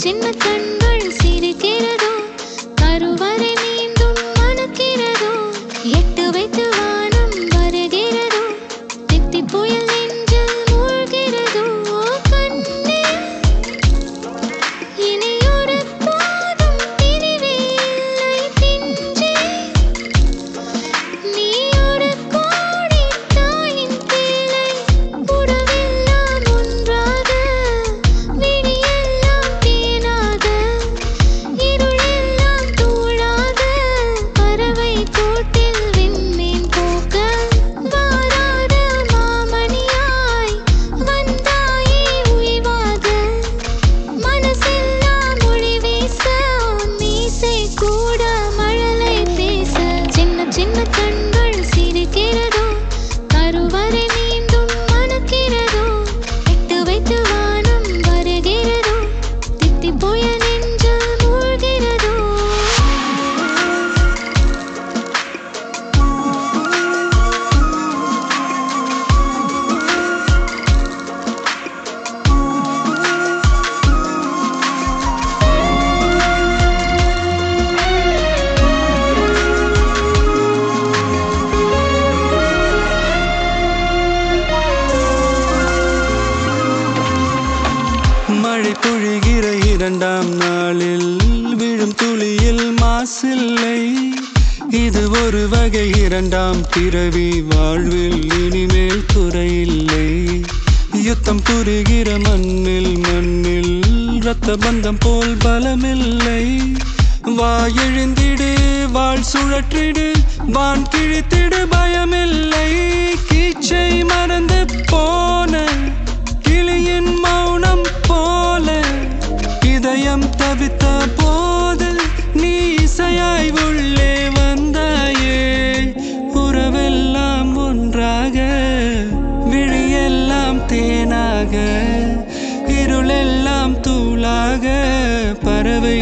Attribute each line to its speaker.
Speaker 1: சின்ன கண்கள் சிரிக்கிறதோ கருவறை மீண்டும் மணக்கிறதோ எட்டு வைத்து வானம் வருகிறதோ தித்தி புயல் நெஞ்சில் மூழ்கிறதோ கண்ணே இனியொரு போதும் பிரிவே இல்லை பிஞ்சே நீ ஒரு கோடி தாயின் பிள்ளை உறவெல்லாம் ஒன்றாக விழியெல்லாம் தேனாக இருளெல்லாம் தூளாக பறவை கூட்டில் விண்மீன் போக்க வாராத மாமணியாய் வந்தாயே உய்வாக மனசெல்லாம் ஒளி வீச மீசை கூட மழலை பேச சின்ன சின்ன கண்கள் சிரிக்கிறதோ கருவறை மீண்டும் மணக்கிறதோ எட்டு வைத்து வானம் வருகிறதோ தித்தி புயல் நெஞ்சில் மூழ்கிறதோ
Speaker 2: மழை பொழிகிற இரண்டாம் நாளில் விழும் துளியில் மாசில்லை இது ஒரு வகை இரண்டாம் பிறவி வாழ்வில் இனிமேல் குறையில்லை யுத்தம் புரிகிற மண்ணில் இரத்த பந்தம் போல் பலமில்லை வா எழுந்திடு வாழ் சுழற்றிடு வான் கிழித்திடு பயமில்லை கீச்சை மறந்து போன கிளியின் மௌனம் போல இதயம் தவித்த போது நீ இசையாய் உள்ளே வந்தாயே உறவெல்லாம் ஒன்றாக விழியெல்லாம் தேனாக இருளெல்லாம் தூளாக பறவை